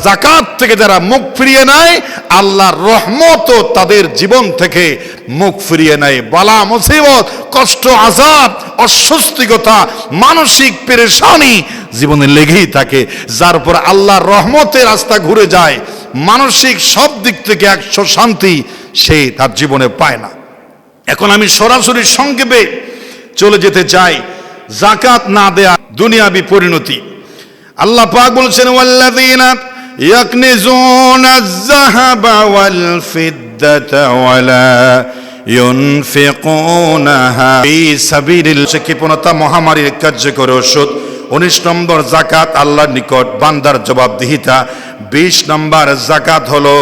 যাকাত থেকে যারা মুখ ফিরিয়ে নেয় আল্লাহর রহমতও তাদের জীবন থেকে মুখ ফিরিয়ে নেয়। বালা মুসিবত, কষ্ট, আযাব, অস্বস্তিকতা, মানসিক পেরেশানি জীবনে লেগেই থাকে, যার উপর আল্লাহর রহমতের রাস্তা ঘুরে যায়, মানসিক সব দিক থেকে একশো শান্তি সে তার জীবনে পায় না। এখন আমি সরাসরি সংক্ষেপে চলে যেতে চাই যাকাত না দেয়া দুনিয়াবি পরিণতি। আল্লাহ পাক বলছেন ওয়াল্লাযীনা ইয়াকনিজুনা আয-যাহাবা ওয়াল ফিদ্দাতা ওয়ালা ইউনফিকুনাহা ফী সাবিলিল্লাহ। কৃপণতা মহামারীর কার্যকর ওষুধ। 19 নম্বর যাকাত আল্লাহর নিকট বান্দার জবাবদিহিতা। 20 নম্বর যাকাত হলো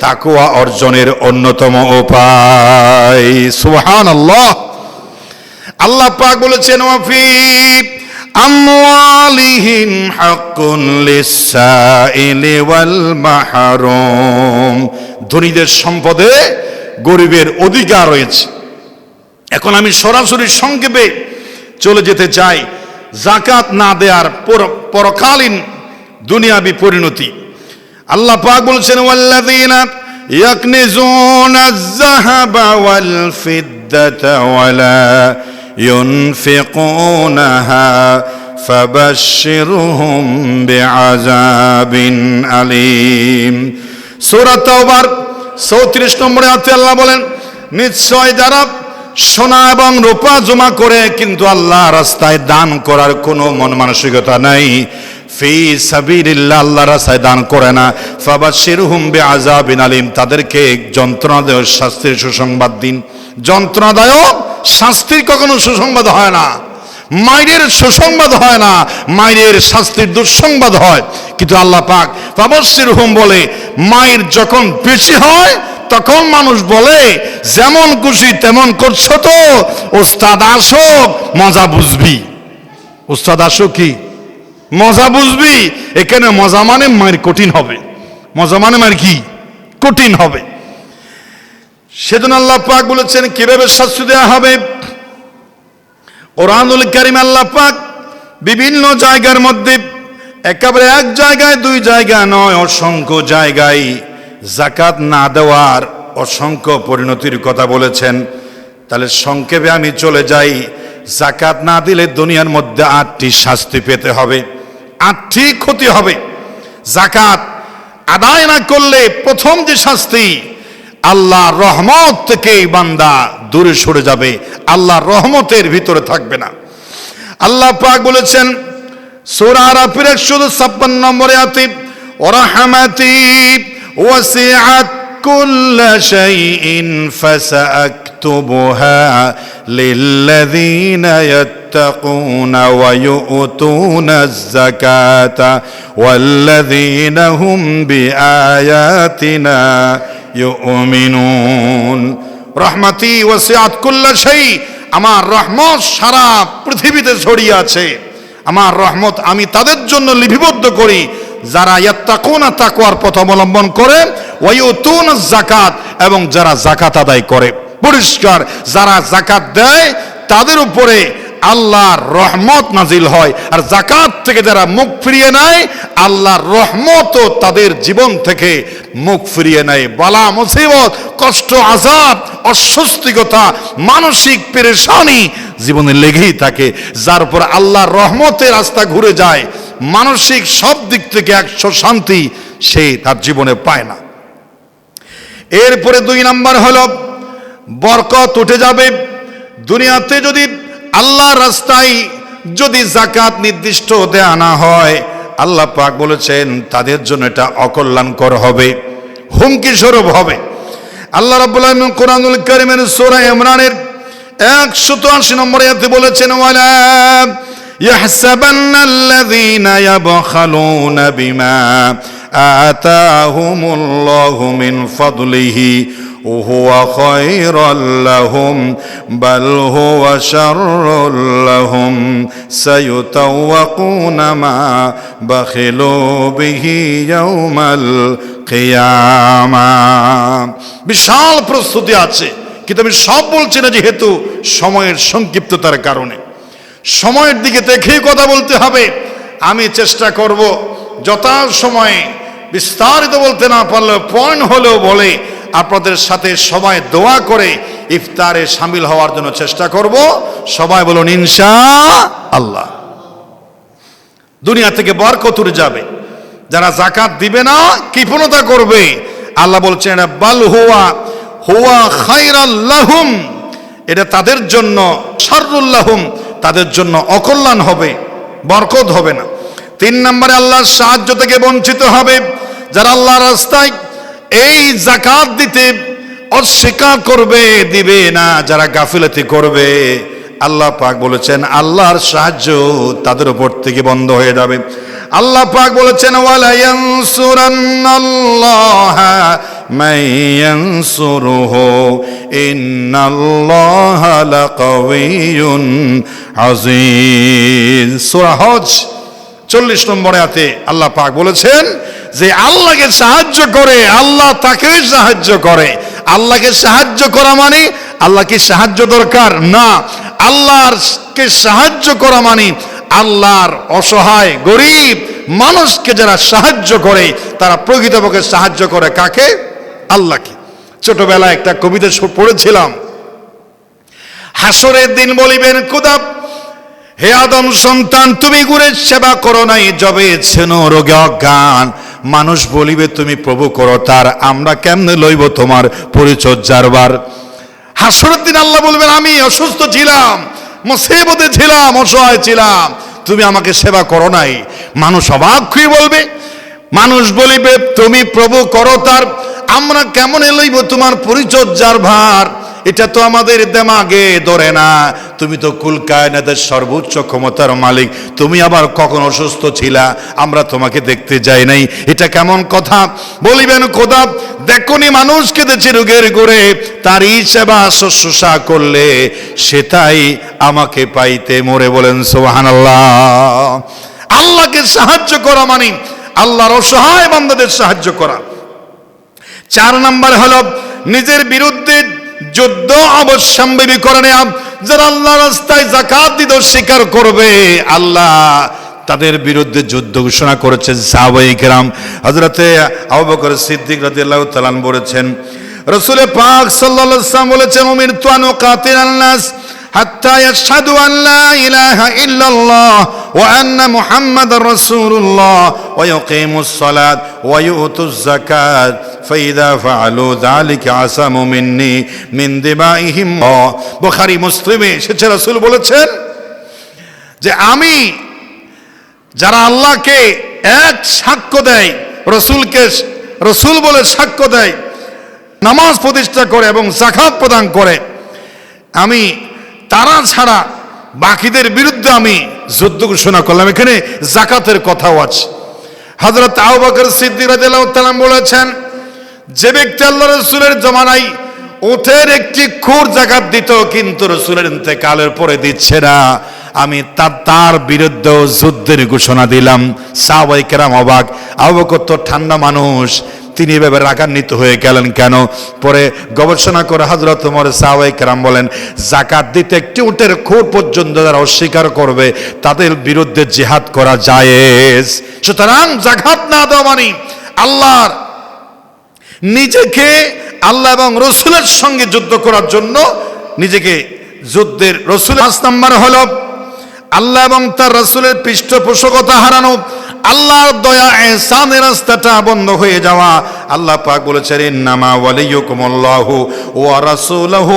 তাকওয়া অর্জনের অন্যতম উপায়। সুবহানাল্লাহ। আল্লাহ পাক বলেছেন ওয়াফি আমওয়ালিহিম হাক্কুন লিস-সাইলি ওয়াল মাহরুম। ধনীদের সম্পদে গরিবের অধিকার রয়েছে। এখন আমি সরাসরি সংক্ষেপে চলে যেতে চাই যাকাত না দেওয়ার পরকালীন দুনিয়াবি পরিণতি। আল্লাহ পাক বলছেন ওয়াল্লাযীনা ইয়াকনিজুনা আয-যাহাবা ওয়াল ফিদ্দাতা ওয়ালা ইউনফিকুনাহা ফাবাশশিরহুম বিআযাবিন আলীম। সূরা তাওবার 34 নম্বর আয়াতে আল্লাহ বলেন, নিশ্চয় যারা সোনা এবং রূপা জমা করে কিন্তু আল্লাহ রাস্তায় দান করার কোনো মন মানসিকতা নাই, ফি সাবিলিল্লাহ আল্লাহর রাস্তায় দান করে না, ফাবাশশিরহুম বিআযাবিন আলীম, তাদেরকে যন্ত্রণাদায়ক শাস্তির সুসংবাদ দিন। যন্ত্রণাদায়ক শাস্তির কখনো সুসংবাদ হয় না, মায়ের সুসংবাদ হয় না, মায়ের শাস্তির দুঃসংবাদ হয়। কিন্তু আল্লাহ পাক ফাবাশশিরহুম বলে মায়ের যখন বেশি হয় তখন মানুষ বলে যেমন খুশি তেমন করছো তো, ওস্তাদ আসুক মজা বুঝবি। ওস্তাদ আসুক কি মজা বুঝবি। এখানে মজা মানে মায়ের কঠিন হবে, মজা মানে মায়ের কি কঠিন হবে। সেজন্য আল্লাহ পাক বলেছেন কিভাবে শাস্তি দেওয়া হবে। কোরআনুল কারীম আল্লাহ পাক বিভিন্ন জায়গার মধ্যে, একেবারে এক জায়গায় দুই জায়গা নয়, অসংখ্য জায়গায় যাকাত না দেওয়ার অসংখ্য পরিণতির কথা বলেছেন। তাহলে সংক্ষেপে আমি চলে যাই, যাকাত না দিলে দুনিয়ার মধ্যে 8টি শাস্তি পেতে হবে, 8টি ক্ষতি হবে। যাকাত আদায় না করলে প্রথম যে শাস্তি, আল্লাহর রহমত থেকে বান্দা দূরে সরে যাবে, আল্লাহর রহমতের ভিতরে থাকবে না। আল্লাহ পাক বলেছেন সূরা আরাফের 156 নম্বর আয়াতে, ওয়ারাহমাতি ওয়াসিআত কুল্লা শাইইন ফাসাআকতুবুহা লিল্লাযীনা ইয়াত্তাকুনা ওয়া ইউতুনাজ যাকাতা ওয়াল্লাযীনা হুম বিআয়াতিনা ইউমিনুন। রহমতি ওয়াসিআত কুল্লা শাই, আমার রহমত সারা পৃথিবীতে ছড়িয়ে আছে। আমার রহমত আমি তাদের জন্য লিপিবদ্ধ করি যারা ইয়াত্তাকুনা তাকওয়ার পথ অবলম্বন করে, ওয়া ইউতুনাজ যাকাত এবং যারা যাকাত আদায় করে। পরিষ্কার, যারা যাকাত দেয় তাদের উপরে আল্লাহর রহমত নাজিল হয়, আর যাকাত থেকে যারা মুখ ফিরিয়ে নেয় আল্লাহর রহমতও তাদের জীবন থেকে মুখ ফিরিয়ে নেয়। বালা মুসিবত, কষ্ট, আযাব, অস্বস্তিকতা, মানসিক পেরেশানি জীবনে লেগেই থাকে, যার উপর আল্লাহর রহমতের রাস্তা ঘুরে যায়, মানসিক সব দিক থেকে একশো শান্তি সে তার জীবনে পায় না। এরপরে 2 নাম্বার হলো বরকত উঠে যাবে। দুনিয়াতে যদি আল্লাহর রাস্তায় যদি যাকাত নির্দিষ্ট দেয়া না হয়, আল্লাহ পাক বলেছেন তাদের জন্য এটা অকল্যাণকর হবে, হুমকি স্বরূপ হবে। আল্লাহ রাব্বুল আলামিন কোরআনুল কারীমের সূরা ইমরানের 180 নম্বর আয়াতে বলেছেন, ওয়ালা ইয়াহসাবান্নাল্লাযীনা ইয়াবখালুনা বিমা আতাহুমুল্লাহু মিন ফাদলিহি ওহুয়া খায়রাল লাহুম বাল হুয়া শাররুল লাহুম সায়ুতাওয়াকুনা মা বাখিলু বিহি ইয়াউমাল কিয়ামাহ। বিশাল প্রস্তুতি আছে, কিন্তু আমি সব বলছি না যেহেতু সময়ের সংক্ষিপ্ততার কারণে। সময়ের দিকে দেখেই কথা বলতে হবে। আমি চেষ্টা করব যথাসময়ে বিস্তারিত বলতে না পারলেও পয়েন্ট হলেও বলে আপনাদের সাথে সবাই দোয়া করে ইফতারে শামিল হওয়ার জন্য চেষ্টা করব। সবাই বলুন ইনশাআল্লাহ। দুনিয়া থেকে বরকত উঠে যাবে। যারা যাকাত দিবে না, কৃপণতা করবে, আল্লাহ বলছেন বাল হুয়া খায়রাল লাহুম, এটা তাদের জন্য শাররুল লাহুম, তাদের জন্য অকল্যাণ হবে, বরকত হবে না। 3 নম্বরে আল্লাহর সাহায্য থেকে বঞ্চিত হবে যারা আল্লাহর রাস্তায় এই যাকাত দিতে অস্বীকার করবে, দিবে না, যারা গাফিলতি করবে, আল্লাহ পাক বলেছেন আল্লাহর সাহায্য তাদের উপর থেকে বন্ধ হয়ে যাবে। আল্লাহ পাক বলেছেন ওয়ালা ইয়ানসুরান্নাল্লাহা মাইয়ানসুরুহু ইন্নাল্লাহা লাকাওয়িয়ুন আযীজ। সূরা হজ 40 নম্বর আয়াতে আল্লাহ পাক বলেছেন যে আল্লাহকে সাহায্য করে আল্লাহ তাকে সাহায্য করে। আল্লাহকে সাহায্য করা মানে আল্লাহ কি সাহায্য দরকার না, আল্লাহকে সাহায্য করা মানে আল্লাহর অসহায় গরিব মানুষকে যারা সাহায্য করে তারা প্রকৃতপক্ষে সাহায্য করে কাকে? আল্লাহকে। ছোটবেলায় একটা কবিতা পড়েছিলাম, হাসরের দিন বলিবেন খোদা, হে আদম সন্তান তুমি গুণের সেবা করো নাই যবে ছেন রোগে অজ্ঞান, মানুষ বলিবে তুমি প্রভু করো তার, আমরা কেমনে লইব তোমার পরিচর্যার বার। হাসরের দিন আল্লাহ বলবেন আমি অসুস্থ ছিলাম, মুসিবতে ছিলাম, অসহায় ছিলাম, তুমি আমাকে সেবা করো নাই। মানুষ অবাক হয়ে বলবে, মানুষ বলিবে তুমি প্রভু করো তার, আমরা কেমনে লইব তোমার পরিচর্যার ভার। এটা তো আমাদের দেমাগে ধরে না, তুমি তো কুল কায়নাতের সর্বোচ্চ ক্ষমতার মালিক, তুমি আবার কখন অসুস্থ ছিলা আমরা তোমাকে দেখতে যাই নাই, এটা কেমন কথা? বলিবেন খোদা দেখনি মানুষ কেঁদেছে রোগের গোরে, তারই সেবা শুশ্রূষা করলে সেটাই আমাকে পাইতে মোরে। বলেন সুবহানাল্লাহ। আল্লাহকে সাহায্য করা মানে আল্লাহর অসহায় বান্দাদের সাহায্য করা। 4 নম্বর হলো নিজের বিরুদ্ধে যুদ্ধ অবশ্যম্ভাবী করে নেয়া। যারা আল্লাহ রাস্তায় যাকাত দিতে স্বীকার করবে আল্লাহ তাদের বিরুদ্ধে যুদ্ধ ঘোষণা করেছেন সাহাবায়ে কেরাম। হযরতে আবু বকর সিদ্দিক রাদিয়াল্লাহু তাআলা বলেছেন, রাসূল পাক সাল্লাল্লাহু আলাইহি ওয়াসাল্লাম বলেছেন উমিরতু আন উকাতিলান নাস হাত্তা ইয়াশহাদু আন লা ইলাহা ইল্লাল্লাহ ওয়া আন্না মুহাম্মাদার রাসূলুল্লাহ ওয়া ইউকিমুস সালাত ওয়া ইউতুজ যাকাত ফাইদা ফাআলু যালিকা আসামু মিন্নি মিন দিমাইহিম। বুখারী মুসলিমে এসেছে রাসূল বলেছেন যে আমি যারা আল্লাহকে এক সাক্ষ্য দেয়, রসুলকে রসুল বলে সাক্ষ্য দেয়, নামাজ প্রতিষ্ঠা করে এবং যাকাত প্রদান করে, আমি তারা ছাড়া বাকিদের বিরুদ্ধে আমি যুদ্ধ ঘোষণা করলাম। এখানে যাকাতের কথাও আছে। হযরত আবু বকর সিদ্দিক রাদিয়াল্লাহু তাআলা বলেছেন যে ব্যক্তি আল্লাহ রাসূলের জমানায় উটের একটি খুর যাকাত দিত কিন্তু রাসূলের ইন্তেকালের পরে দিচ্ছে না, আমি তার বিরুদ্ধে যুদ্ধের ঘোষণা দিলাম। সাহাবায়ে কেরাম অবাক, আবু বকর তো ঠান্ডা মানুষ, তিনি এভাবে রাগান্বিত হয়ে গেলেন কেন? পরে গবেষণা করে হযরত ওমর সাহাবায়ে কেরাম বলেন যাকাত দিতে একটি উটের খুর পর্যন্ত যারা অস্বীকার করবে তাদের বিরুদ্ধে জিহাদ করা জায়েজ। সুতরাং যাকাত না দেওয়া মানে আল্লাহর নিজেকে আল্লাহ এবং রসুলের সঙ্গে যুদ্ধ করার জন্য নিজেকে যুদ্ধের রসুল। 5 নম্বর হলো আল্লাহ এবং তার রসুলের পৃষ্ঠপোষকতা হারানো, আল্লাহর দয়া ইহসানের রাস্তাটা বন্ধ হয়ে যাওয়া। আল্লাহ পাক বলেছেন ইন্নামা ওয়ালিয়ুকুমুল্লাহু ওয়া রাসূলুহু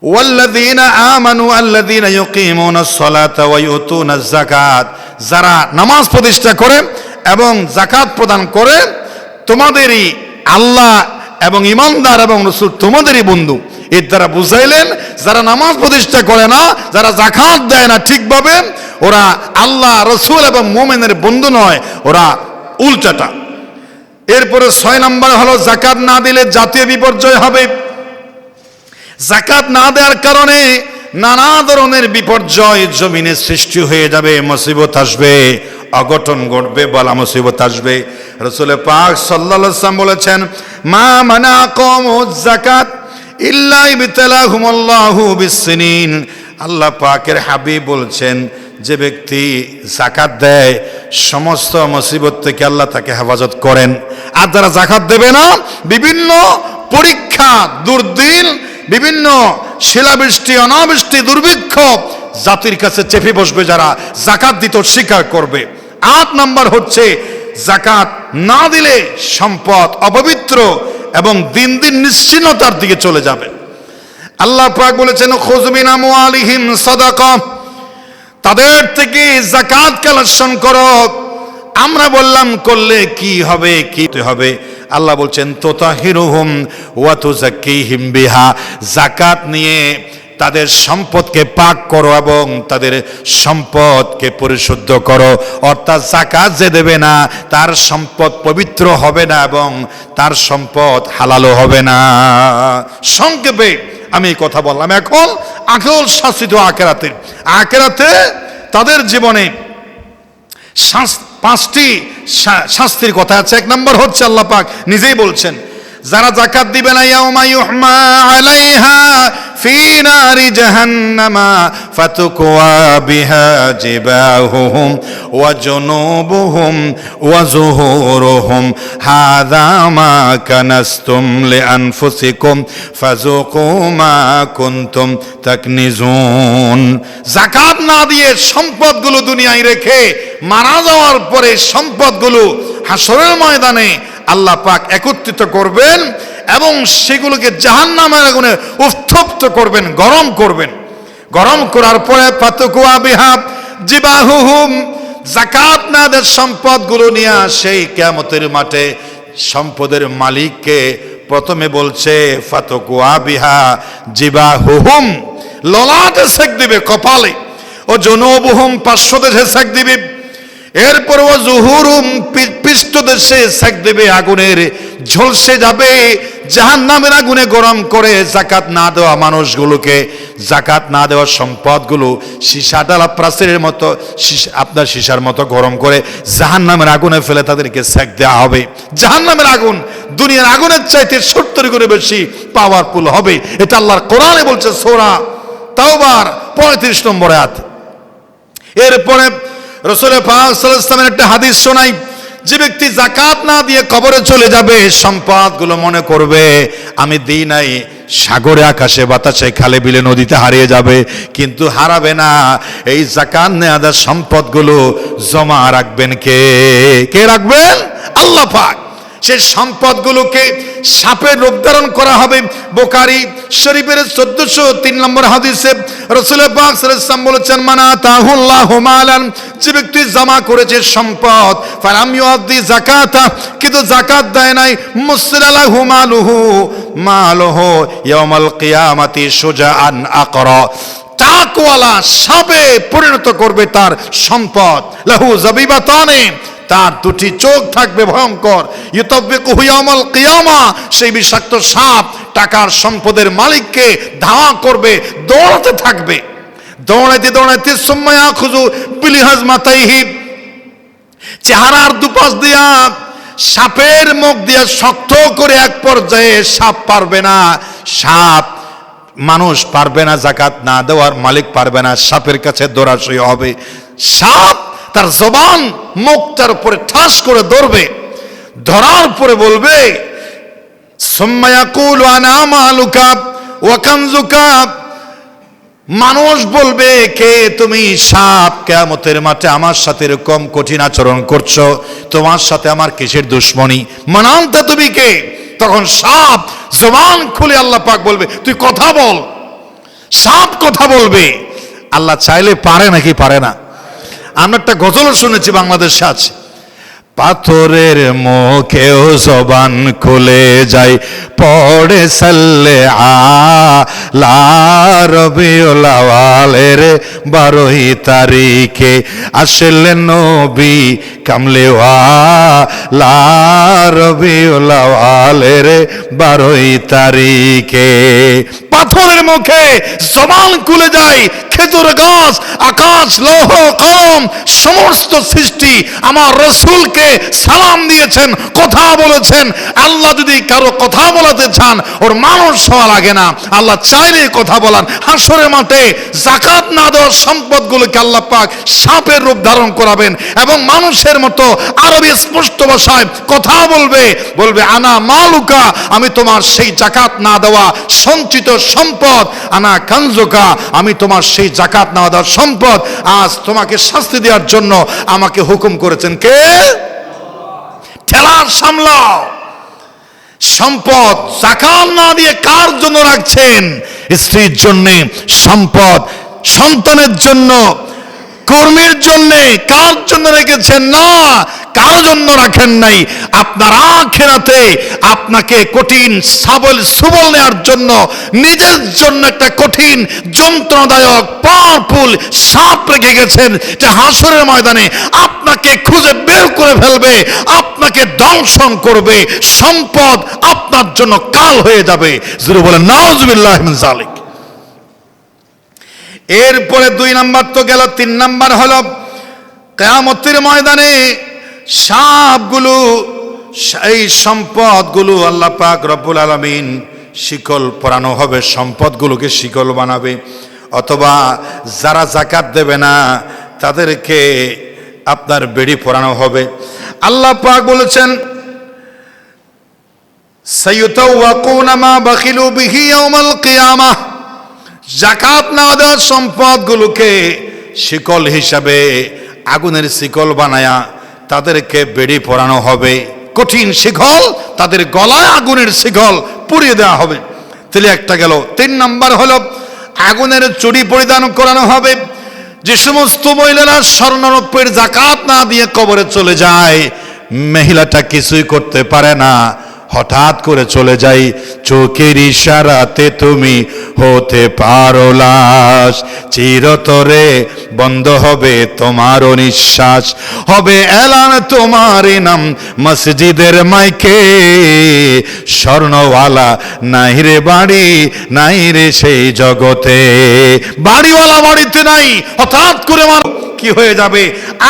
ওয়াল্লাযীনা আমানু আল্লাযীনা ইউকিমুনাস সালাতা ওয়া ইউতুনাজ যাকাত। যারা নামাজ প্রতিষ্ঠা করে এবং যাকাত প্রদান করে তোমাদেরই আল্লাহ এবং ঈমানদার এবং রাসূল তোমাদেরই বন্ধু। এর দ্বারা বুঝাইলেন যারা নামাজ প্রতিষ্ঠা করে না, যারা যাকাত দেয় না ঠিকভাবে, ওরা আল্লাহ রাসূল এবং মুমিনের বন্ধু নয়, ওরা উল্টাটা। এরপরে 6 নম্বর হলো যাকাত না দিলে জাতীয় বিপর্যয় হবে। যাকাত না দেওয়ার কারণে নানা ধরনের বিপর্যয় জমিনে সৃষ্টি হয়ে যাবে, মুসিবত আসবে, অঘটন ঘটবে, বালা মুসিবত আসবে। রাসূল পাক সাল্লাল্লাহু আলাইহি ওয়াসাল্লাম বলেছেন মা মানাকুমুজ যাকাত ইল্লা ইবতালাহুমুল্লাহু বিসসিনিন। আল্লাহ পাকের হাবিব বলছেন যে ব্যক্তি যাকাত দেয় সমস্ত মুসিবত থেকে আল্লাহ তাকে হেফাজত করেন। আর যারা যাকাত দেবে না, বিভিন্ন পরীক্ষা, দুর্দিন, বিভিন্ন শিলাবৃষ্টি, অনাবৃষ্টি, দুর্ভিক্ষ জাতির কাছে চেপে বসবে যারা যাকাত দিতে অস্বীকার করবে। 8 নাম্বার হচ্ছে যাকাত না দিলে সম্পদ অপবিত্র এবং দিন দিন নিশ্চিহ্নতার দিকে চলে যাবে। আল্লাহ পাক বলেছেন খুয মিন আমওয়ালিহিম সাদাকা, তাদের থেকে যাকাত কালেকশন করো। আমরা বললাম করলে কি হবে, কি হবে? আল্লাহ বলছেন তুতাহিরুহুম ওয়া তুযাক্কিহিম বিহা, যাকাত নিয়ে তাদের সম্পদকে পাক করো এবং তাদের সম্পদকে পরিশুদ্ধ করো। অর্থাৎ যাকাত যে দেবে না তার সম্পদ পবিত্র হবে না এবং তার সম্পদ হালালও হবে না। সংক্ষেপে আমি কথা বললাম। এখন আসল শাস্তি তো আখিরাতে। আখিরাতে তাদের জীবনে 5টি শাস্তির কথা আছে। 1 নম্বর হচ্ছে আল্লাহ পাক নিজেই বলছেন, যারা যাকাত দিবে না ইয়াউমা ইউহমা আলাইহা ফি নারি জাহান্নামা ফাতুকওয়া বিহা জিবাহুহুম ওয়া জুনুবুহুম ওয়া যুহুরুহুম হাযা মা কানাসতুম লিআনফুসিকুম ফাযুকু মা কুনতুম তাকনিজুন। যাকাত না দিয়ে সম্পদগুলো দুনিয়ায় রেখে মারা যাওয়ার পরে সম্পদগুলো হাসরের ময়দানে আল্লাহ পাক একত্রিত করবেন এবং সেগুলোকে জাহান্নামের আগুনে উত্তপ্ত করবেন, গরম করবেন। গরম করার পরে ফাতুকুয়া বিহা জিবাহুহুম, যাকাত না দেওয়ার সম্পদগুলো নিয়ে সেই কিয়ামতের মাঠে সম্পদের মালিককে প্রথমে বলছে ফাতুকুয়া বিহা জিবাহুহুম, ললাটে সেক দিবে, কপালে। ও জুনুবুহুম, পার্শ্বদেশে সেক দিবে। এরপর ও যুহুরুম, পৃষ্ঠদেশে সেক দেবে, আগুনের ঝলসে যাবে। জাহান্নামের আগুনে গরম করে যাকাত না দেওয়া মানুষগুলোকে, যাকাত না দেওয়া সম্পদগুলো সীসা ডালা প্রাচীরের মতো, আপনার সীসার মতো গরম করে জাহান্নামের আগুনে ফেলে তাদেরকে সেক দেওয়া হবে। জাহান্নামের আগুন দুনিয়ার আগুনের চাইতে 70 গুণে বেশি পাওয়ারফুল হবে। এটা আল্লাহর কোরআনে বলছে সূরা তাওবার 35 নম্বর আয়াত। এরপরে রাসূল পাক সাল্লাল্লাহু আলাইহি ওয়াসাল্লামের একটা হাদিস শোনাই, যে ব্যক্তি যাকাত না দিয়ে কবরে চলে যাবে, সম্পদগুলো মনে করবে আমি দিই নাই, সাগরে, আকাশে, বাতাসে, খালে, বিলে, নদীতে হারিয়ে যাবে, কিন্তু হারাবে না। এই যাকাত নেওয়া সম্পদগুলো জমা রাখবেন কে? কে রাখবেন? আল্লাহ পাক। সেই সম্পদগুলোকে সাপের রূপ ধারণ করা হবে। বুখারী শরীফের 1403 নম্বর হাদিসে রাসূল পাক সাল্লাল্লাহু আলাইহি ওয়াসাল্লাম বলেছেন, মান আতাহুল্লাহু মালান, যে ব্যক্তি জমা করেছে সম্পদ, ফালাম ইউআদ্দি যাকাতা, কিন্তু যাকাত দেয় নাই, মুসরালাহু মালুহু ইয়াউমাল কিয়ামাতি শুজাআন আকরা, টাকওয়ালা সাপে পরিণত করবে তার সম্পদ। লাহু যাবিবাতানে, তার 2টি চোখ থাকবে ভয়ঙ্কর। ইউতাবিকুহু ইয়াউমাল কিয়ামা, সেই বিষাক্ত সাপ টাকার সম্পদের মালিককে ধাওয়া করবে, দৌড়াতে থাকবে। দৌড়াইতে দৌড়াইতে সুম্মা ইয়াখুযু বিলিহাজমাতাইহি, চেহারার দুপাশ দিয়া সাপের মুখ দিয়া শক্ত করে এক পর্যায়ে সাপ পারবে না, সাপ মানুষ পারবে না, যাকাত না দেওয়ার মালিক পারবে না, সাপের কাছে দৌড়াশই হবে। সাপ তার জবান মুখটার উপরে ঠাস করে ধরবে, ধরার পরে বলবে সুম্মা ইয়াকুলু আনা মালুকা ওয়া কানজুকা, মানুষ বলবে কে তুমি? সাপ। কিয়ামতের মাঠে আমার সাথে এরকম কঠিন আচরণ করছো, তোমার সাথে আমার কিসের দুশ্মনী? মানান্তা, তুমি কে? তখন সাপ জবান খুলে আল্লাহ পাক বলবে তুই কথা বল। সাপ কথা বলবে। আল্লাহ চাইলে পারে নাকি পারে না? আমরা একটা গজলও শুনেছি, বাংলাদেশে আছে, পাথরের মুখেও জবান খুলে যায়, পড়ে সাল্লে আলা রবিউল আওয়ালের 12 তারিখে আসলেন নবী কামলেওয়ালা, রবিউল আওয়ালের 12 তারিখে। পাথরের মুখে জবান খুলে যায়, খেজুর গাছ, আকাশ, লৌহ কলম, সমস্ত সৃষ্টি আমার রসুলকে সালাম দিয়েছেন, কথা বলেছেন। আল্লাহ যদি কারো কথা বলাতে চান, ওর মানুষ হওয়া লাগে না, আল্লাহ চাইলে কথা বলান। হাসরের মাঠে যাকাত না দেওয়ার সম্পদগুলোকে আল্লাহ পাক সাপের রূপ ধারণ করাবেন এবং মানুষের মতো আরবি স্পষ্ট ভাষায় কথা বলবে, বলবে আনা মালুকা, আমি তোমার সেই যাকাত না দেওয়া সঞ্চিত সম্পদ, আনা কানজুকা, আমি তোমার সেই যাকাত না দেওয়ার সম্পদ। আজ তোমাকে শাস্তি দেওয়ার জন্য আমাকে হুকুম করেছেন কে? ঠেলা সামলাও। সম্পদ যাকাত না দিয়ে কার জন্য রাখছেন? স্ত্রীর জন্য সম্পদ, সন্তানের জন্য, কর্মীর জন্য। কার জন্য রেখেছেন? না, কার জন্য রাখেন নাই। আপনার আখিরাতে আপনাকে কঠিন সুবল নেওয়ার জন্য, নিজের জন্য একটা কঠিন যন্ত্রণাদায়ক পাওয়ারফুল সাপ রেখে গেছেন, যে হাসরের ময়দানে আপনাকে খুঁজে বের করে ফেলবে, আপনাকে দংশন করবে, সম্পদ আপনার জন্য কাল হয়ে যাবে। জোরে বলেন নাউজুবিল্লাহ মিন যালিক। এরপরে 2 নাম্বার তো গেল, 3 নাম্বার হলো কিয়ামতের ময়দানে সাপগুলো, এই সম্পদগুলো আল্লাহ পাক রব্বুল আলামিন শিকল পরানো হবে, সম্পদগুলোকে শিকল বানাবে। অথবা যারা যাকাত দেবে না তাদেরকে আপনার বেড়ি পরানো হবে। আল্লাহ পাক বলেছেন সাইয়ুতাওয়াকুনা মা বাখিলু বিহি ইয়াউমাল কিয়ামাহ, যাকাত না দেওয়ার সম্পদগুলোকে শিকল হিসাবে আগুনের শিকল বানায়া তাদেরকে বেড়ি পরানো হবে, কঠিন শিকল, তাদের গলায় আগুনের শিকল পুড়িয়ে দেওয়া হবে। তাহলে একটা গেল। 3 নাম্বার হলো আগুনের চুড়ি পরিধান করানো হবে। যে সমস্ত মহিলারা স্বর্ণরৌপ্যের যাকাত না দিয়ে কবরে চলে যায়, মহিলাটা কিছুই করতে পারে না, হঠাৎ করে চলে যাই, চোখের ইশারাতে তুমি হতে পারো লাশ, চিরতরে বন্ধ হবে তোমার নিঃশ্বাস, হবে এলান তোমার নাম মসজিদের মাইকে, স্বর্ণওয়ালা নাই রে বাড়ি, নাই রে সেই জগতে। বাড়িওয়ালা বাড়িতে নাই, হঠাৎ করে কি হয়ে যাবে?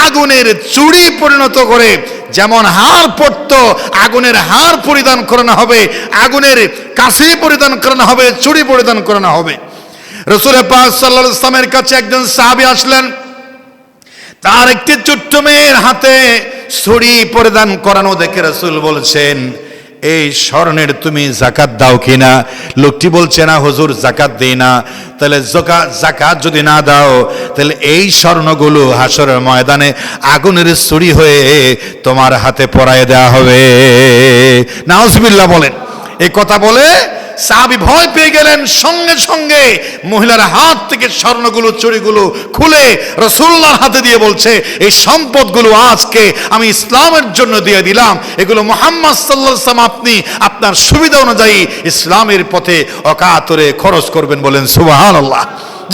আগুনের চুড়ি পরিণত করে, যেমন হার পড়তো আগুনের হার পরিধান করানো হবে, আগুনের কাছে পরিধান করানো হবে, চুড়ি পরিধান করানো হবে। রাসূল পাক সাল্লাল্লাহু আলাইহি ওয়াসাল্লামের কাছে একজন সাহাবী আসলেন, তার একটি ছোট্ট মেয়ের হাতে চুড়ি পরিধান করানো দেখে রাসূল বলছেন, এই স্বর্ণের তুমি যাকাত দাও কিনা? লোকটি বলছে না হুজুর, যাকাত দেই না। তাহলে যাকাত যদি না দাও, তাহলে এই স্বর্ণগুলো হাসরের ময়দানে আগুনের চুড়ি হয়ে তোমার হাতে পরায় দেওয়া হবে। নাউজুবিল্লাহ বলেন। এই কথা বলে সাহাবী ভয় পেয়ে গেলেন। সঙ্গে সঙ্গে মহিলার হাত থেকে স্বর্ণগুলো, চুড়িগুলো খুলে রাসূলুল্লাহর হাতে দিয়ে বলছে, এই সম্পদগুলো আজকে আমি ইসলামের জন্য দিয়ে দিলাম, এগুলো মুহাম্মদ সাল্লাল্লাহু আলাইহি ওয়াসাল্লাম আপনি আপনার সুবিধা অনুযায়ী ইসলামের পথে অকাতরে খরচ করবেন। বলেন সুবহানাল্লাহ।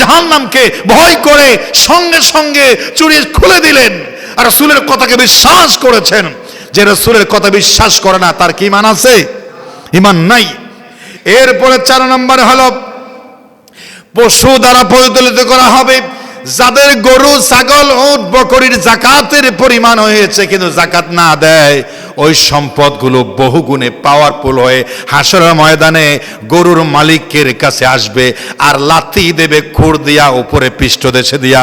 জাহান্নামকে ভয় করে সঙ্গে সঙ্গে চুড়ি খুলে দিলেন। আর রাসূলের কথাকে বিশ্বাস করেছেন। যে রাসূলের কথা বিশ্বাস করে না, তার কি ঈমান আছে? ঈমান নাই। এরপরে 4 নম্বরে হলো পশু দ্বারা পরিচালিত করা হবে। যাদের গরু, ছাগল, উট, বকরির যাকাতের পরিমাণ হয়েছে কিন্তু যাকাত না দেয়, ওই সম্পদগুলো বহুগুণে পাওয়ারফুল হয়ে হাসরের ময়দানে গরুর মালিকের কাছে আসবে আর লাথি দেবে, খুর দিয়া উপরে পৃষ্ঠদেশে দিয়া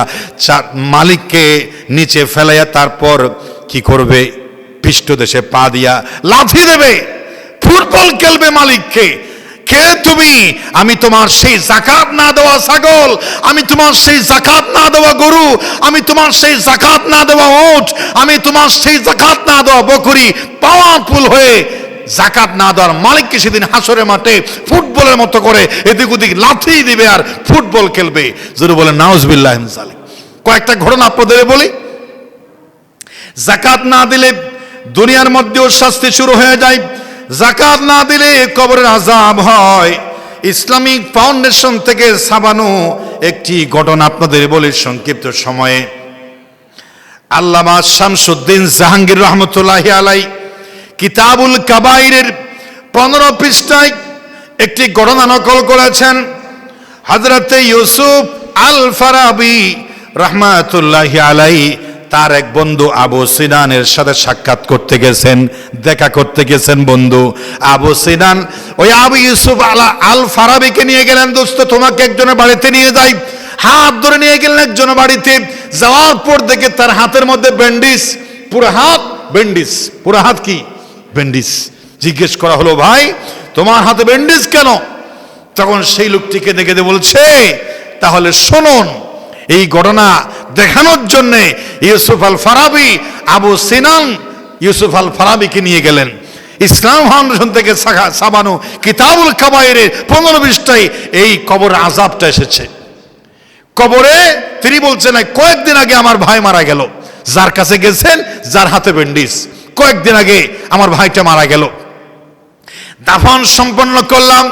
মালিককে নিচে ফেলাইয়া তারপর কি করবে? পৃষ্ঠদেশে পা দিয়া লাথি দেবে, ফুটবল খেলবে মালিককে। কে তুমি? আমি তোমার সেই যাকাত না দেওয়া ছাগল, আমি তোমার সেই যাকাত না দেওয়া গরু, আমি তোমার সেই যাকাত না দেওয়া উট, আমি তোমার সেই যাকাত না দেওয়া বকরি। পাওয়ারফুল হয়ে যাকাত না দেওয়ার মালিককে সেদিন হাসরের মাঠে ফুটবলের মতো করে এদিক ওদিক লাথি দিবে আর ফুটবল খেলবে। যদি বলেন নাউজুবিল্লাহ মিন যালিক। কয়েকটা ঘটনা আপনাদের বলি। যাকাত না দিলে দুনিয়ার মধ্যেও শাস্তি শুরু হয়ে যায়, যাকাত না দিলে কবরের আযাব হয়। ইসলামিক ফাউন্ডেশন থেকে ছাপানো একটি ঘটনা আপনাদের বলি সংক্ষিপ্ত সময়ে। আল্লামা শামসুদ্দিন জাহাঙ্গীর রহমতুল্লাহি আলাইহি কিতাবুল কাবাইরের 15 পৃষ্ঠায় একটি ঘটনা নকল করেছেন। হযরতে ইউসুফ আল ফারাবি রাহমাতুল্লাহি আলাইহি তার এক বন্ধু আবু সিনানের সাথে সাক্ষাৎ করতে গেছেন, দেখা করতে গেছেন বন্ধু আবু সিনান। ওই আবু ইউসুফ আল ফারাবিকে নিয়ে গেলেন, দোস্ত তোমাকে একজনের বাড়িতে নিয়ে যাই। হাত ধরে নিয়ে গেলেন একজনের বাড়িতে। যাওয়ার পর দেখে তার হাতের মধ্যে ব্যান্ডিজ, পুরো হাত ব্যান্ডিজ। পুরো হাত কি ব্যান্ডিজ। জিজ্ঞেস করা হলো, ভাই তোমার হাতে ব্যান্ডিজ কেন? তখন সেই লোকটিকে দেখে বলছে, তাহলে শুনুন, এই ঘটনা দেখানোর জন্য ইউসুফ আল ফারাবি আবু সিনান ইউসুফ আল ফারাবিকে নিয়ে গেলেন। ইসলাম ফাউন্ডেশন থেকে সাবানো কিতাবুল কাবায়েরের 15 পৃষ্ঠায় এই কবর আযাবটা এসেছে। কবরে তিনি বলছেন, কয়েকদিন আগে আমার ভাই মারা গেল। যার কাছে গেছেন, যার হাতে ব্যান্ডিজ, কয়েকদিন আগে আমার ভাইটা মারা গেল। দাফন সম্পন্ন করলাম,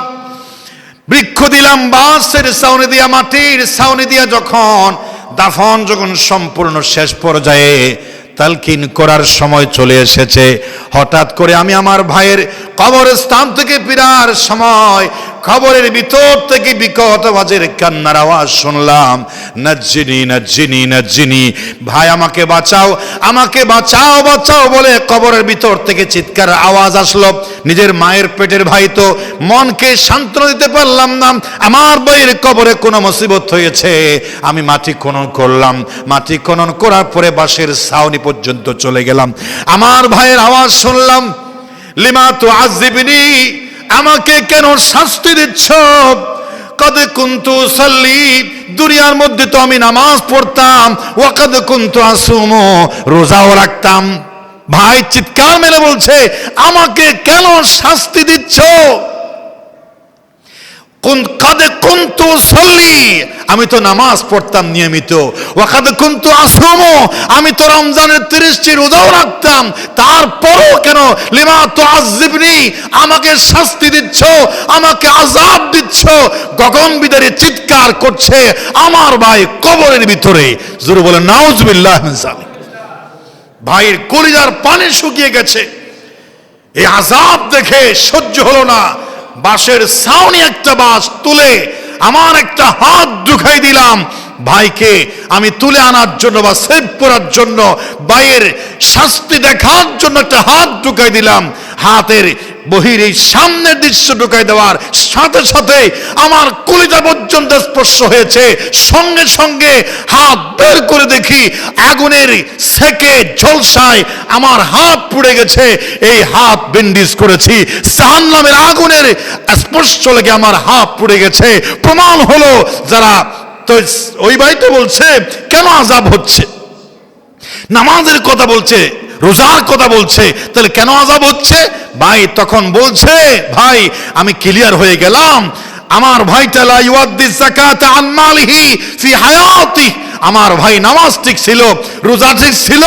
বৃক্ষ দিলাম, বাঁশের ছাউনি দিয়া, মাটির ছাউনি দিয়া। যখন যখন সম্পূর্ণ শেষ পর্যায়ে তালকিন করার সময় চলে এসেছে, হঠাৎ করে আমি আমার ভাইয়ের কবরস্থান থেকে ফেরার সময় কবরের ভিতর থেকে বিকট আওয়াজের কান্নার আওয়াজ শুনলাম, নাজ্জিনি নাজ্জিনি নাজ্জিনি, ভাই আমাকে বাঁচাও, আমাকে বাঁচাও বাঁচাও বলে কবরের ভিতর থেকে চিৎকার আওয়াজ আসলো। নিজের মায়ের পেটের ভাই তো, মনকে সান্ত্বনা দিতে পারলাম না। আমার ভাইয়ের কবরে কোনো মুসিবত হয়েছে। আমি মাটি খনন করলাম, মাটি খনন করার পরে বাঁশের ছাউনি পর্যন্ত চলে গেলাম। আমার ভাইয়ের আওয়াজ শুনলাম, লিমা তুআযিবনি, আমাকে কেন শাস্তি দিচ্ছ? কদ কুনতু সাল্লি, দুনিয়ার মধ্যে তো আমি নামাজ পড়তাম, ওয়া কদ কুনতু আসুমু, রোজাও রাখতাম। ভাই চিৎকার মেরে বলছে, আমাকে কেন শাস্তি দিচ্ছ? কদ কুনতু সাল্লি, আমি তো নামাজ পড়তাম নিয়মিত, ওয়া কদ কুনতু আসুমু, আমি তো রমজানের 30টি রোজাও রাখতাম, তারপরও কেন লিমা তুআযিবনি, আমাকে শাস্তি দিচ্ছ, আমাকে আযাব দিচ্ছ? গগন বিদারী চিৎকার করছে আমার ভাই কবরের ভিতরে। জোরে বলেন নাউজুবিল্লাহ মিন যালিক। ভাইয়ের কলিজার পানি শুকিয়ে গেছে। এই আযাব দেখে সহ্য হলো না। বাঁশের ছাউনি একটা বাঁশ তুলে আমার একটা হাত ঢুকাই দিলাম। ভাইকে আমি তুলে আনার জন্য বা সেভ করার জন্য, ভাইয়ের শাস্তি দেখার জন্য একটা হাত ঢুকাই দিলাম। হাতের বহির এই সামনের দৃশ্য ঢুকাই দেওয়ার সাথে সাথে আমার কলিজা পর্যন্ত স্পর্শ হয়েছে। সঙ্গে সঙ্গে হাত বের করে দেখি আগুনের সেকে ঝলসায় আমার হাত পুড়ে গেছে। এই হাত ব্যান্ডেজ করেছি, জাহান্নামের আগুনের স্পর্শ লেগে আমার হাত পুড়ে গেছে। প্রমাণ হলো, যারা তো ওই ভাই তো বলছে কেন আযাব হচ্ছে, নামাজের কথা বলছে, রোজার কথা বলছে, তাহলে কেন আযাব হচ্ছে? ভাই তখন বলছে, ভাই আমি ক্লিয়ার হয়ে গেলাম। আমার ভাইটা লা ইউআদ্দি যাকাত আন মালিহি ফি হায়াতি, আমার ভাই নামাজ ঠিক ছিল, রোজা ঠিক ছিল,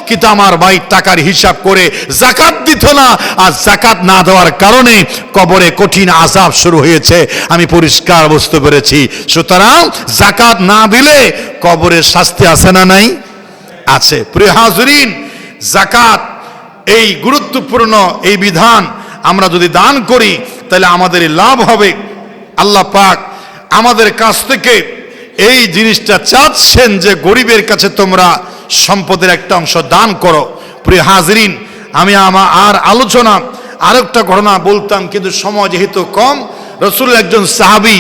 কিন্তু আমার ভাই টাকার হিসাব করে যাকাত দিত না। আর যাকাত না দেওয়ার কারণে কবরে কঠিন আযাব শুরু হয়েছে। আমি পরিষ্কার বুঝতে পেরেছি। সুতরাং যাকাত না দিলে কবরে শাস্তি আছে না নাই? আছে। প্রিয় হাজরিন, যাকাত এই গুরুত্বপূর্ণ এই বিধান আমরা যদি দান করি তাহলে আমাদের লাভ হবে। আল্লাহ পাক আমাদের কাছ থেকে এই জিনিসটা চাচ্ছেন যে গরিবের কাছে তোমরা সম্পদের একটা অংশ দান করো। প্রিয় হাজরিন, আমি আমার আলোচনা আরেকটা ঘটনা বলতাম, কিন্তু সময় যেহেতু কম। রাসূলের একজন সাহাবী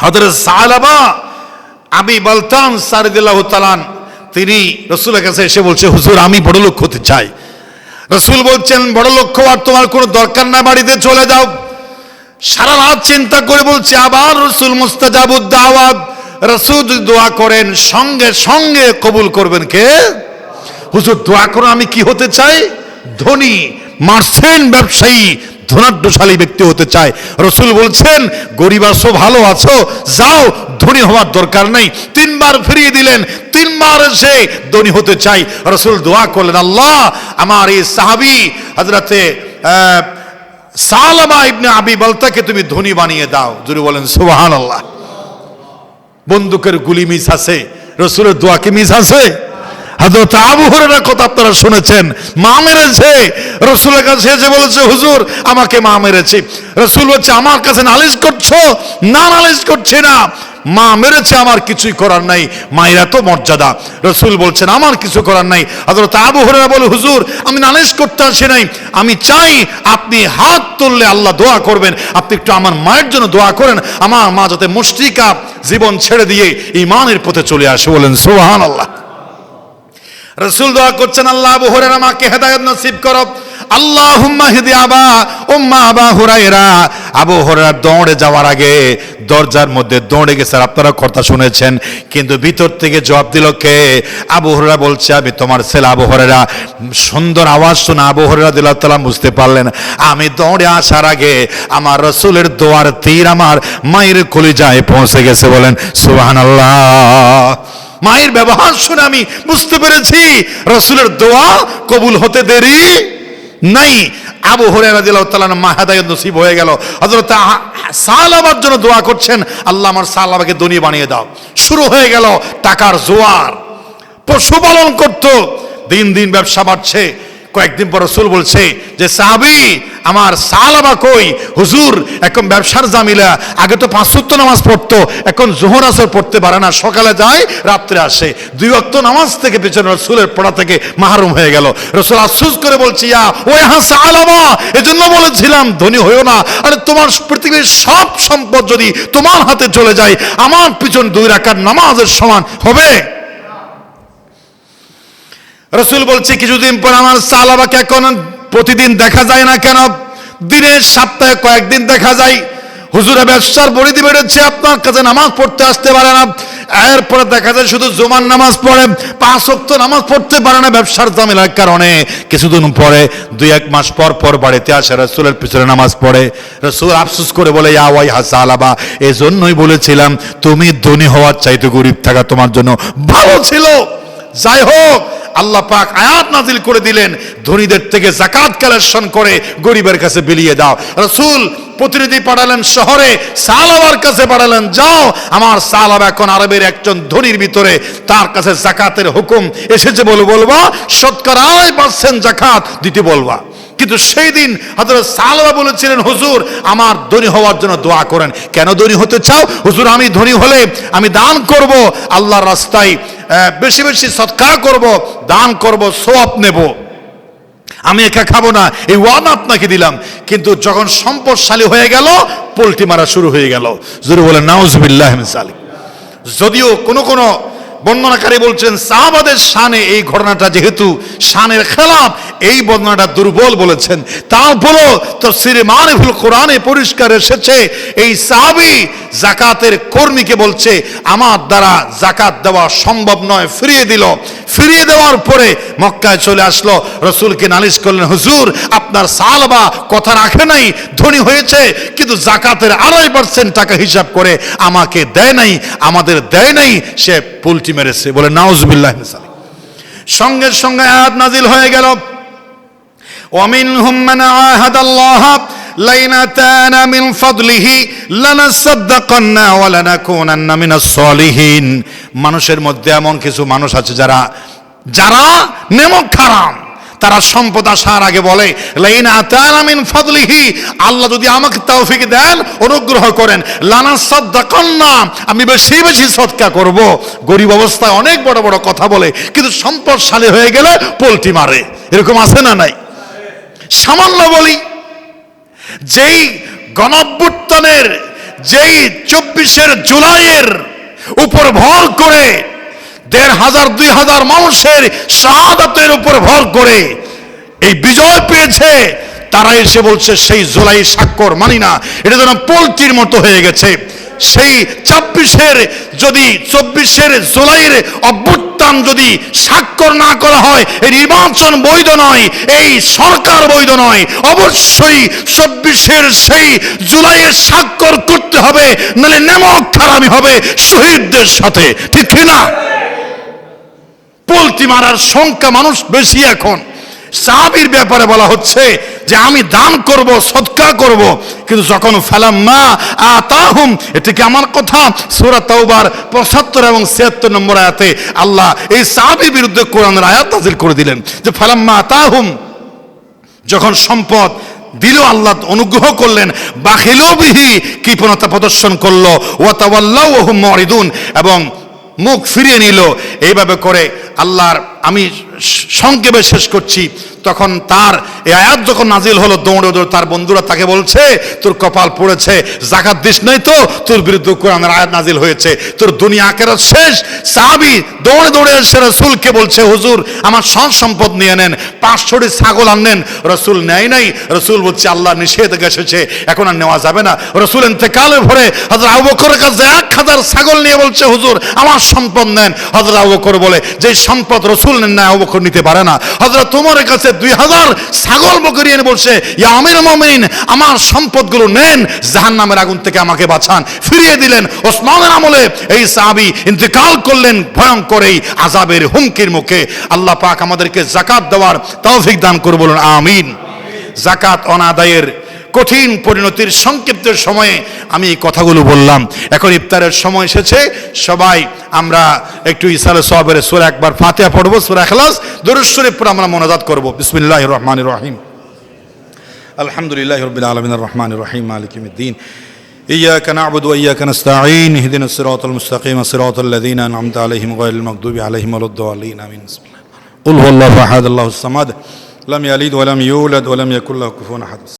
হযরত সালাবা আবি বালতান রাদিয়াল্লাহু তাআলা, তিনি রাসূলের কাছে এসে বলছে, হুজুর আমি বড় লোক হতে চাই। রাসূল বলছেন, বড় লোক হওয়ার তোমার কোনো দরকার না, বাড়িতে চলে যাও। সারা রাত চিন্তা করে বলছে, আবার রাসূল মুস্তাজাবুদ দাওয়াত, রাসূল দোয়া করেন সঙ্গে সঙ্গে কবুল করবেন কে? হুজুর দোয়া করো, আমি কি হতে চাই? ধনী, মার্চেন্ট ব্যবসায়ী, ধনাঢ্যশালী ব্যক্তি হতে চায়। রাসূল বলছেন, গরিব আছো, ভালো আছো, যাও, ধনী হওয়ার দরকার নাই। 3 বার ফিরিয়ে দিলেন, 3 বার সে ধনী হতে চাই। রাসূল দোয়া করলেন, আল্লাহ আমার এই সাহাবী হযরতে সালামা ইবনে আবি বালতাকে তুমি ধনী বানিয়ে দাও। জোরে বলেন সুবহানাল্লাহ। বন্দুকের গুলি মিস আছে, রাসূলের দোয়া কি মিস আছে? হযরত আবু হুরায়রার কথা আপনারা শুনেছেন, মা মেরেছে, রাসূলের কাছে এসে বলেছে হুজুর আমাকে মা মেরেছে। রাসূল বলছে আমার কাছে নালিশ করছো? না, নালিশ করছি না, মা মেরেছে, আমার কিছুই করার নাই, মায়ের এত মর্যাদা। রাসূল বলছেন আমার কিছু করার নাই। হযরত আবু হুরায়রা বলে হুজুর আমি নালিশ করতে আসি নাই, আমি চাই আপনি হাত তুললে আল্লাহ দোয়া করবেন, আপনি একটু আমার মায়ের জন্য দোয়া করেন, আমার মা যাতে মুশরিকা জীবন ছেড়ে দিয়ে ঈমানের পথে চলে আসে। বলেন সুবহানাল্লাহ। রাসূল দোয়া করছেন আল্লাহ আবু হুরায়রা মাকে হেদায়েত নসিব করো, আল্লাহুম্মা হিদি আবা উম্মা আবা হুরায়রা। আবু হুরায়রা দৌড়ে যাওয়ার আগে দরজার মধ্যে দৌড়ে গেছে, আপনারা কথা শুনেছেন, কিন্তু ভিতর থেকে জবাব দিল কে? আবু হুরায়রা বলছে আমি তোমার ছেলে আবু হুরায়রা। সুন্দর আওয়াজ শুনে আবু হুরায়রা রাদিয়াল্লাহু তাআলা বুঝতে পারলেন আমি দৌড়ে আসার আগে আমার রাসূলের দোয়ার তীর আমার মায়ের কলিজায় পৌঁছে গেছে। বলেন সুবহানাল্লাহ। মায়ের ব্যবহার শুনে আমি বুঝতে পেরেছি রাসূলের দোয়া কবুল হতে দেরি নাই। আবু হুরায়রা রাদিয়াল্লাহু তাআলা মা হেদায়েত নসিব হয়ে গেল। হযরত সালাবার জন্য দোয়া করছেন, আল্লাহ আমার সালাবাকে ধনী বানিয়ে দাও। শুরু হয়ে গেল টাকার জোয়ার। পশুপালন করত, দিন দিন ব্যবসা বাড়ছে। কয়েকদিন পর রাসূল বলছে যে সাহাবী আমার সালাবা কই? হুজুর এখন ব্যবসার জামিলা, আগে তো 5 ওয়াক্ত নামাজ পড়তো, এখন যোহর আসর পড়তে পারে না, সকালে যায় রাত্রে আসে, 2 ওয়াক্ত নামাজ থেকে পেছনে রাসূলের পড়া থেকে মাহরুম হয়ে গেল। রাসূল আফসোস করে বলছি ইয়া ওই হা সালাবা, এজন্য বলেছিলাম ধনী হইও না। আরে তোমার পৃথিবীর সব সম্পদ যদি তোমার হাতে চলে যায় আমার পিছন 2 রাকাত নামাজের সমান হবে? রাসূল বলছে কিছুদিন পর আমার সালাবাকে এখন প্রতিদিন দেখা যায় না কেন? দিনের সপ্তাহে কয়েকদিন দেখা যায়। হুজুরে ব্যবসার পরিধি বেড়েছে, আপনার কাছে নামাজ পড়তে আসতে পারে না। এরপরে দেখা যায় শুধু জুমার নামাজ পড়ে, 5 ওয়াক্ত নামাজ পড়তে পারে না ব্যবসার ঝামেলার কারণে। কিছুদিন পরে 2-1 মাস পর পর বাড়িতে আসে, রাসূলের পিছনে নামাজ পড়ে। রাসূল আফসোস করে বলে ইয়া ওয়াইহা সালাবা, এজন্যই বলেছিলাম তুমি ধনী হওয়ার চাইতে গরিব থাকা তোমার জন্য ভালো ছিল। যাই হোক, আল্লাহ পাক আয়াত নাজিল করে দিলেন ধনীদের থেকে যাকাত কালেকশন করে গরিবের কাছে বিলিয়ে দাও। রাসূল প্রতিনিধি পাঠালেন শহরে, সালাবার কাছে পাঠালেন, যাও আমার সালাবা এখন আরবের একজন ধনীর ভিতরে, তার কাছে যাকাতের হুকুম এসেছে বলবা, শতকরা 8% যাকাত দিতে বলবা। কিন্তু সেই দিন হযরত সালাবা বলেছিলেন হুজুর আমার ধনী হওয়ার জন্য দোয়া করেন। কেন ধনী হতে চাও? হুজুর আমি ধনী হলে আমি দান করব, আল্লাহর রাস্তায় বেশি বেশি সদকা করব, দান করব, সওয়াব নেব, আমি একা খাবো না, এই ওয়াদা আপনাকে দিলাম। কিন্তু যখন সম্পদশালী হয়ে গেল পোল্টি মারা শুরু হয়ে গেল। জোরে বলেন নাউজুবিল্লাহ মিন যালিক। যদিও কোন কোন বর্ণনাকারী বলছেন সাহাবাদের শানে এই ঘটনাটা যেহেতু শানের খেলাফ, এই বর্ণনাটা দুর্বল বলেছেন। তারপরও তাফসীরে মারিফুল কোরআনে পরিষ্কার এসেছে এই সাহাবী যাকাতের কর্মীকে বলছে আমার দ্বারা যাকাত দেওয়া সম্ভব নয়, ফিরিয়ে দিল। ফিরিয়ে দেওয়ার পরে মক্কায় চলে আসলো, রাসূলকে নালিশ করলেন হুজুর আপনার সালাবা কথা রাখে নাই, ধনী হয়েছে কিন্তু যাকাতের 2.5% টাকা হিসাব করে আমাকে দেয় নাই, আমাদের দেয় নাই, সে পোল্টি মেরেছে। বলে নাউজুবিল্লাহ মিন যালিক। সঙ্গে সঙ্গে আয়াত নাজিল হয়ে গেল ওয়ামিনহুম মান আহাদাল্লাহ লাইন আতানা মিন ফাদলিহি লানাসাদদাকান্না ওয়া লানাকুনান্না মিনাস সালিহিন। মানুষের মধ্যে এমন কিছু মানুষ আছে যারা নেমক হারাম, তারা সম্পদ আসার আগে বলে লাইন আতানা মিন ফাদলিহি, আল্লাহ যদি আমাকে তৌফিক দেন অনুগ্রহ করেন, লানাসাদদাকান্না আমি বেশি বেশি সদকা করব। গরিব অবস্থায় অনেক বড় বড় কথা বলে কিন্তু সম্পদশালী হয়ে গেলে পোল্টি মারে। এরকম আছে না নাই? সামান্য বলি, যেই গণঅভ্যুত্থানের যেই 24 জুলাইয়ের উপর ভর করে 1500-2000 মানুষের শাহাদাতের উপর ভর করে এই বিজয় পেয়েছে, তারা এসে বলছে সেই জুলাই স্বাক্ষর মানি না, এটা যেন পোল্ট্রির মতো হয়ে গেছে। সেই 24 জুলাইয়ের অভ্যুত্থান যদি স্বাক্ষর না করা হয় এই নির্বাচন বৈধ নয়, এই সরকার বৈধ নয়। অবশ্যই 24 সেই জুলাইয়ের স্বাক্ষর করতে হবে, নাহলে নেমক খারামি হবে শহীদদের সাথে, ঠিক কিনা? পোল্ট্রি মারার সংখ্যা মানুষ বেশি এখন, সাহাবীর ব্যাপারে বলা হচ্ছে যে আমি দান করব, সদকা করব, কিন্তু যখন ফালাম্মা আতাহুম, এটা কি আমার কথা? সূরা তাওবার 75 এবং 76 নম্বর আয়াতে আল্লাহ এই সাহাবীর বিরুদ্ধে কোরআনের আয়াত নাযিল করে দিলেন যে ফালাম্মা আতাহুম, যখন সম্পদ দিল আল্লাহ অনুগ্রহ করলেন, বাখিলু বিহি, কৃপণতা প্রদর্শন করলো, ওয়া তাওয়াল্লাউ ওয়া হুম মুরিদুন, এবং মুখ ফিরিয়ে নিল। এইভাবে করে আল্লাহর, আমি সংক্ষেপে শেষ করছি, তখন তার এই আয়াত যখন নাজিল হলো, দৌড়ে দৌড়ে তার বন্ধুরা তাকে বলছে তোর কপাল পড়েছে, জাকাত দিস নাই তো তোর বিরুদ্ধে কোরআনের আয়াত নাজিল হয়েছে, তোর দুনিয়া আখিরাত শেষ। সাহাবী দৌড়ে দৌড়ে এসে রাসূলকে বলছে হুজুর আমার সব সম্পদ নিয়ে নেন, 500টি ছাগল আনেন। রাসূল নেয় নাই। রাসূল বলছে আল্লাহ নিষেধ এসেছে, এখন আর নেওয়া যাবে না। রাসূল ইন্তেকালের পরে হযরত আবু বকরের কাছে 1000 ছাগল নিয়ে বলছে হুজুর আমার সম্পদ নেন। হযরত আবু বকর বলে যে সম্পদ রাসূল নেন না আবু বকর নিতে পারে না। হযরত ওমরের কাছে 2000 ছাগল বকরিয়ে এনে বলছে ইয়া আমিরুল মুমিনিন আমার সম্পদগুলো নেন, জাহান্নামের আগুন থেকে আমাকে বাঁচান। ফিরিয়ে দিলেন। ওসমানের আমলে এই সাহাবী ইন্তেকাল করলেন ভয়ঙ্কর এই আযাবের হুমকির মুখে। আল্লাহ পাক আমাদেরকে যাকাত দেওয়ার তৌফিক দান করুন, বলুন আমিন। যাকাত অনাদায়ের কঠিন পরিণতির সংক্ষিপ্ত সময়ে আমি এই কথাগুলো বললাম। এখন ইফতারের সময় এসেছে, সবাই আমরা একটু ইসালে সওয়াবের সূরা একবার ফাতিহা পড়ব, সূরা ইখলাস, দরুদ শরীফ পড়ে আমরা মোনাজাত করব। বিসমিল্লাহির রহমানির রহিম। আলহামদুলিল্লাহি রাব্বিল আলামিনির রহমানির রহিম মালিকি ইয়াউমিদ্দিন। ইয়্যাকা না'বুদু ওয়া ইয়্যাকা নাস্তাঈন ইহদিনাস সিরাতাল মুস্তাকিম সিরাতাল লাযীনা আন'আমতা আলাইহিম গায়রিল মাগদুবি আলাইহিম ওয়ালাদ-দাল্লিন আমিন। বিসমিল্লাহ। কুল হুয়াল্লাহু আহাদ আল্লাহুস সামাদ লাম ইয়ালিদ ওয়া লাম ইউলাদ ওয়া লাম ইয়াকুল লাহু কুফুওয়ান আহাদ।